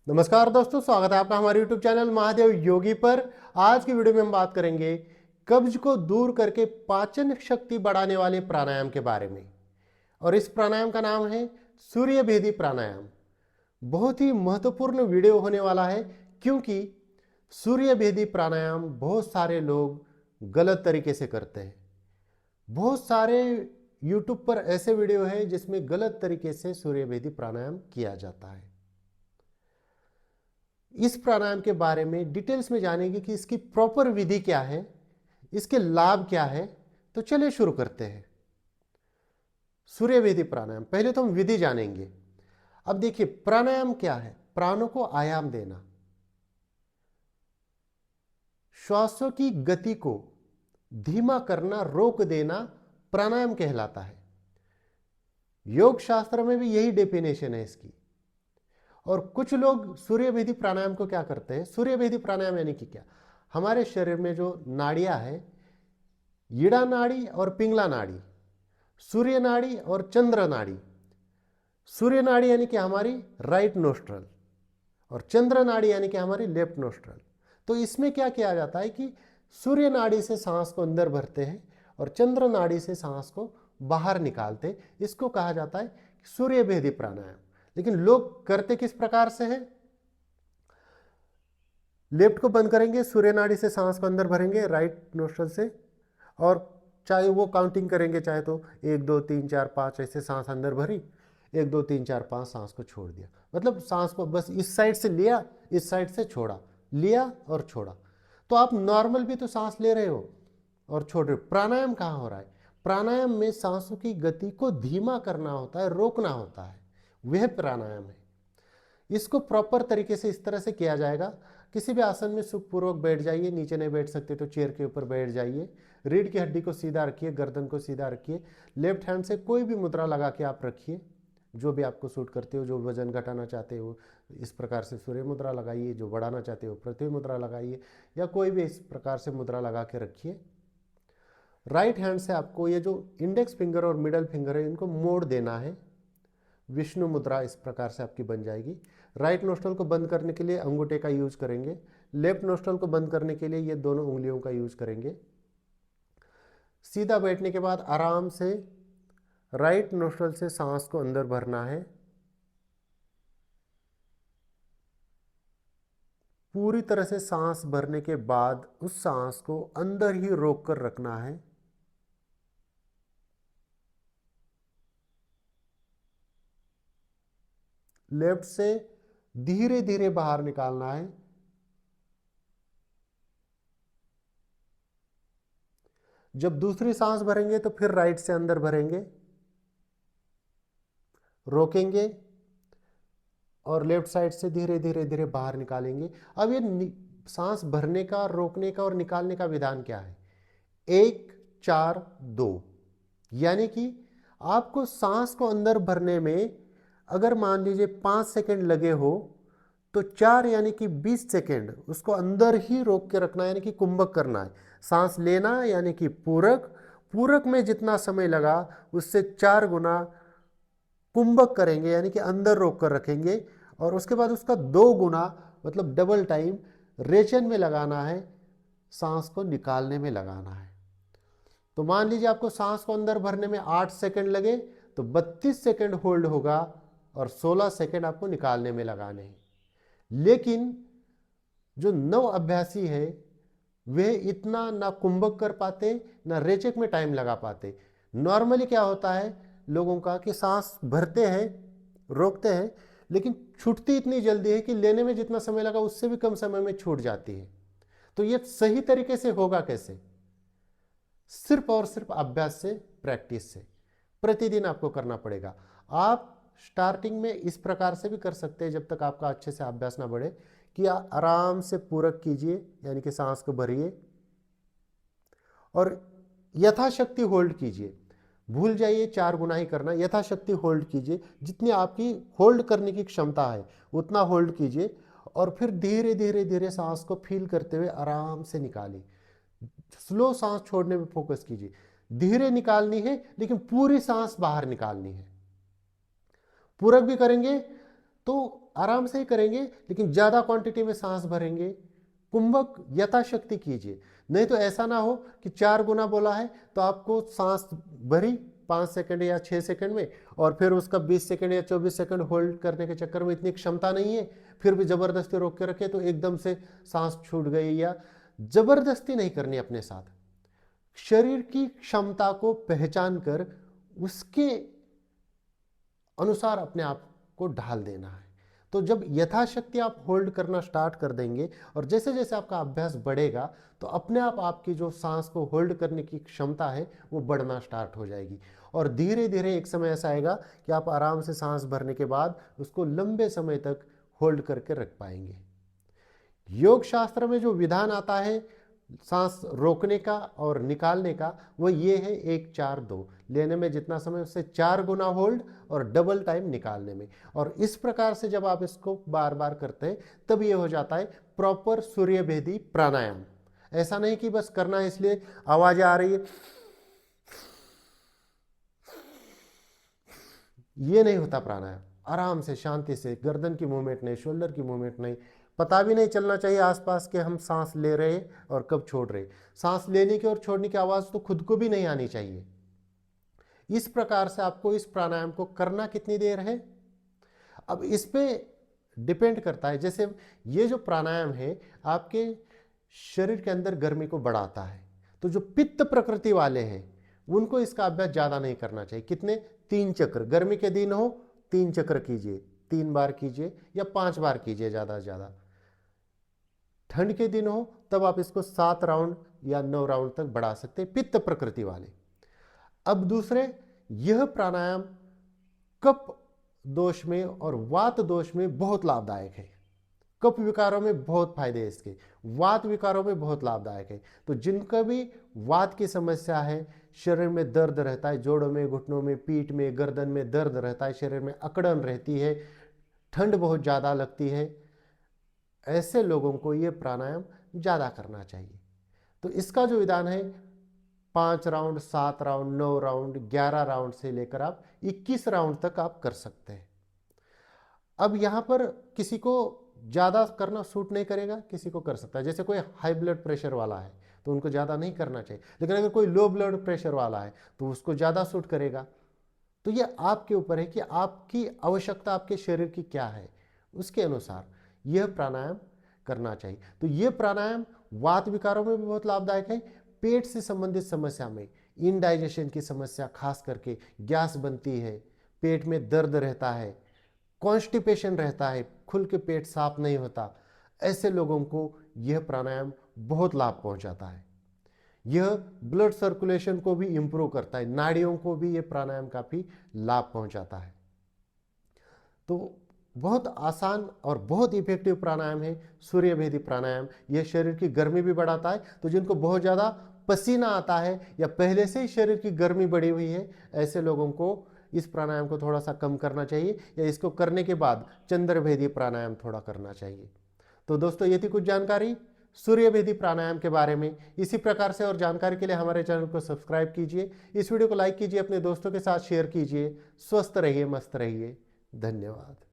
नमस्कार दोस्तों, स्वागत है आपका हमारे YouTube चैनल महादेव योगी पर। आज की वीडियो में हम बात करेंगे कब्ज को दूर करके पाचन शक्ति बढ़ाने वाले प्राणायाम के बारे में। और इस प्राणायाम का नाम है सूर्य भेदी प्राणायाम। बहुत ही महत्वपूर्ण वीडियो होने वाला है, क्योंकि सूर्य भेदी प्राणायाम बहुत सारे लोग गलत तरीके से करते हैं। बहुत सारे YouTube पर ऐसे वीडियो है जिसमें गलत तरीके से सूर्य भेदी प्राणायाम किया जाता है। इस प्राणायाम के बारे में डिटेल्स में जानेंगे कि इसकी प्रॉपर विधि क्या है, इसके लाभ क्या है। तो चलिए शुरू करते हैं। सूर्यवेदी प्राणायाम, पहले तो हम विधि जानेंगे। अब देखिए, प्राणायाम क्या है? प्राणों को आयाम देना, श्वासों की गति को धीमा करना, रोक देना प्राणायाम कहलाता है। योग शास्त्र में भी यही डेफिनेशन है इसकी। और कुछ लोग सूर्यभेदी प्राणायाम को क्या करते हैं? सूर्यभेदी प्राणायाम यानी कि क्या? हमारे शरीर में जो नाड़ियां है, ईड़ा नाड़ी और पिंगला नाड़ी, सूर्य नाड़ी और चंद्र नाड़ी। सूर्य नाड़ी यानी कि हमारी राइट नोस्ट्रल, और चंद्र नाड़ी यानी कि हमारी लेफ्ट नोस्ट्रल। तो इसमें क्या किया जाता है कि सूर्य नाड़ी से सांस को अंदर भरते हैं और चंद्र नाड़ी से सांस को बाहर निकालते हैं। इसको कहा जाता है सूर्यभेदी प्राणायाम। लेकिन लोग करते किस प्रकार से हैं? लेफ्ट को बंद करेंगे, सूर्य नाड़ी से सांस को अंदर भरेंगे राइट नोस्ट्रल से, और चाहे वो काउंटिंग करेंगे, चाहे तो 1 2 3 4 5 ऐसे सांस अंदर भरी, 1 2 3 4 5 सांस को छोड़ दिया। मतलब सांस को बस इस साइड से लिया, इस साइड से छोड़ा, लिया और छोड़ा। तो आप नॉर्मल भी तो सांस ले रहे हो और छोड़ रहे हो। प्राणायाम कहाँ हो रहा है? प्राणायाम में सांसों की गति को धीमा करना होता है, रोकना होता है, वह प्राणायाम है। इसको प्रॉपर तरीके से इस तरह से किया जाएगा। किसी भी आसन में सुखपूर्वक बैठ जाइए, नीचे नहीं बैठ सकते तो चेयर के ऊपर बैठ जाइए। रीढ़ की हड्डी को सीधा रखिए, गर्दन को सीधा रखिए। लेफ्ट हैंड से कोई भी मुद्रा लगा के आप रखिए, जो भी आपको सूट करते हो। जो वजन घटाना चाहते हो इस प्रकार से सूर्य मुद्रा लगाइए, जो बढ़ाना चाहते हो पृथ्वी मुद्रा लगाइए, या कोई भी इस प्रकार से मुद्रा लगा के रखिए। राइट हैंड से आपको ये जो इंडेक्स फिंगर और मिडल फिंगर है, इनको मोड़ देना है। विष्णु मुद्रा इस प्रकार से आपकी बन जाएगी। राइट नोस्ट्रल को बंद करने के लिए अंगूठे का यूज करेंगे, लेफ्ट नोस्ट्रल को बंद करने के लिए ये दोनों उंगलियों का यूज करेंगे। सीधा बैठने के बाद आराम से राइट नोस्ट्रल से सांस को अंदर भरना है। पूरी तरह से सांस भरने के बाद उस सांस को अंदर ही रोक कर रखना है। लेफ्ट से धीरे धीरे बाहर निकालना है। जब दूसरी सांस भरेंगे तो फिर राइट से अंदर भरेंगे, रोकेंगे और लेफ्ट साइड से धीरे धीरे धीरे बाहर निकालेंगे। अब ये सांस भरने का, रोकने का और निकालने का विधान क्या है? 1 4 2। यानी कि आपको सांस को अंदर भरने में अगर मान लीजिए 5 सेकंड लगे हो, तो 4 यानी कि 20 सेकंड उसको अंदर ही रोक के रखना है, यानी कि कुंभक करना है। सांस लेना यानी कि पूरक, पूरक में जितना समय लगा उससे 4 गुना कुंभक करेंगे, यानी कि अंदर रोक कर रखेंगे। और उसके बाद उसका 2 गुना मतलब डबल टाइम रेचन में लगाना है, सांस को निकालने में लगाना है। तो मान लीजिए आपको सांस को अंदर भरने में 8 सेकंड लगे, तो 32 सेकंड होल्ड होगा और 16 सेकंड आपको निकालने में लगाने हैं। लेकिन जो नव अभ्यासी है वे इतना ना कुंभक कर पाते ना रेचक में टाइम लगा पाते। नॉर्मली क्या होता है लोगों का कि सांस भरते हैं, रोकते हैं, लेकिन छूटती इतनी जल्दी है कि लेने में जितना समय लगा उससे भी कम समय में छूट जाती है। तो ये सही तरीके से होगा कैसे? सिर्फ और सिर्फ अभ्यास से, प्रैक्टिस से। प्रतिदिन आपको करना पड़ेगा। आप स्टार्टिंग में इस प्रकार से भी कर सकते हैं, जब तक आपका अच्छे से अभ्यास ना बढ़े, कि आराम से पूरक कीजिए, यानी कि सांस को भरिए और यथाशक्ति होल्ड कीजिए। भूल जाइए 4 गुना ही करना, यथाशक्ति होल्ड कीजिए। जितनी आपकी होल्ड करने की क्षमता है उतना होल्ड कीजिए, और फिर धीरे धीरे धीरे सांस को फील करते हुए आराम से निकालिए। स्लो सांस छोड़ने में फोकस कीजिए। धीरे निकालनी है, लेकिन पूरी सांस बाहर निकालनी है। पूरक भी करेंगे तो आराम से ही करेंगे, लेकिन ज़्यादा क्वांटिटी में सांस भरेंगे। कुंभक यथाशक्ति कीजिए, नहीं तो ऐसा ना हो कि 4 गुना बोला है तो आपको सांस भरी 5 सेकंड या 6 सेकंड में, और फिर उसका 20 सेकंड या 24 सेकंड होल्ड करने के चक्कर में इतनी क्षमता नहीं है, फिर भी जबरदस्ती रोक के रखे तो एकदम से सांस छूट गई। या जबरदस्ती नहीं करनी अपने साथ, शरीर की क्षमता को पहचान कर उसके अनुसार अपने आप को ढाल देना है। तो जब यथाशक्ति आप होल्ड करना स्टार्ट कर देंगे और जैसे जैसे आपका अभ्यास बढ़ेगा तो अपने आप आपकी जो सांस को होल्ड करने की क्षमता है वो बढ़ना स्टार्ट हो जाएगी, और धीरे धीरे एक समय ऐसा आएगा कि आप आराम से सांस भरने के बाद उसको लंबे समय तक होल्ड करके रख पाएंगे। योग शास्त्र में जो विधान आता है सांस रोकने का और निकालने का, वो ये है 1-4-2। लेने में जितना समय उससे 4 गुना होल्ड और डबल टाइम निकालने में। और इस प्रकार से जब आप इसको बार बार करते हैं तब ये हो जाता है प्रॉपर सूर्यभेदी प्राणायाम। ऐसा नहीं कि बस करना है इसलिए आवाज आ रही है, ये नहीं होता प्राणायाम। आराम से शांति से, गर्दन की मूवमेंट नहीं, शोल्डर की मूवमेंट नहीं, पता भी नहीं चलना चाहिए आसपास के हम सांस ले रहे और कब छोड़ रहे। सांस लेने की और छोड़ने की आवाज तो खुद को भी नहीं आनी चाहिए। इस प्रकार से आपको इस प्राणायाम को करना कितनी देर है, अब इस पे डिपेंड करता है। जैसे ये जो प्राणायाम है आपके शरीर के अंदर गर्मी को बढ़ाता है, तो जो पित्त प्रकृति वाले हैं उनको इसका अभ्यास ज्यादा नहीं करना चाहिए। कितने, 3 चक्र, गर्मी के दिन हो 3 चक्र कीजिए, 3 बार कीजिए या 5 बार कीजिए ज्यादा से ज्यादा। ठंड के दिन हो तब आप इसको 7 राउंड या 9 राउंड तक बढ़ा सकते हैं, पित्त प्रकृति वाले। अब दूसरे, यह प्राणायाम कफ दोष में और वात दोष में बहुत लाभदायक है। कफ विकारों में बहुत फायदे हैं इसके, वात विकारों में बहुत लाभदायक है। तो जिनका भी वात की समस्या है, शरीर में दर्द रहता है, जोड़ों में, घुटनों में, पीठ में, गर्दन में दर्द रहता है, शरीर में अकड़न रहती है, ठंड बहुत ज़्यादा लगती है, ऐसे लोगों को ये प्राणायाम ज़्यादा करना चाहिए। तो इसका जो विधान है 5 राउंड, 7 राउंड, 9 राउंड, 11 राउंड से लेकर आप 21 राउंड तक आप कर सकते हैं। अब यहाँ पर किसी को ज़्यादा करना सूट नहीं करेगा, किसी को कर सकता है। जैसे कोई हाई ब्लड प्रेशर वाला है तो उनको ज़्यादा नहीं करना चाहिए, लेकिन अगर कोई लो ब्लड प्रेशर वाला है तो उसको ज़्यादा सूट करेगा। तो ये आपके ऊपर है कि आपकी आवश्यकता आपके शरीर की क्या है, उसके अनुसार यह प्राणायाम करना चाहिए। तो ये प्राणायाम वात विकारों में भी बहुत लाभदायक है। पेट से संबंधित समस्या में, इनडाइजेशन की समस्या, खास करके गैस बनती है, पेट में दर्द रहता है, कॉन्स्टिपेशन रहता है, खुल के पेट साफ नहीं होता, ऐसे लोगों को यह प्राणायाम बहुत लाभ पहुंचाता है। यह ब्लड सर्कुलेशन को भी इंप्रूव करता है, नाड़ियों को भी यह प्राणायाम काफी लाभ पहुंचाता है। तो बहुत आसान और बहुत इफेक्टिव प्राणायाम है सूर्यभेदी प्राणायाम। यह शरीर की गर्मी भी बढ़ाता है। तो जिनको बहुत ज़्यादा पसीना आता है या पहले से ही शरीर की गर्मी बढ़ी हुई है, ऐसे लोगों को इस प्राणायाम को थोड़ा सा कम करना चाहिए, या इसको करने के बाद चंद्रभेदी प्राणायाम थोड़ा करना चाहिए। तो दोस्तों ये थी कुछ जानकारी सूर्यभेदी प्राणायाम के बारे में। इसी प्रकार से और जानकारी के लिए हमारे चैनल को सब्सक्राइब कीजिए, इस वीडियो को लाइक कीजिए, अपने दोस्तों के साथ शेयर कीजिए। स्वस्थ रहिए, मस्त रहिए। धन्यवाद।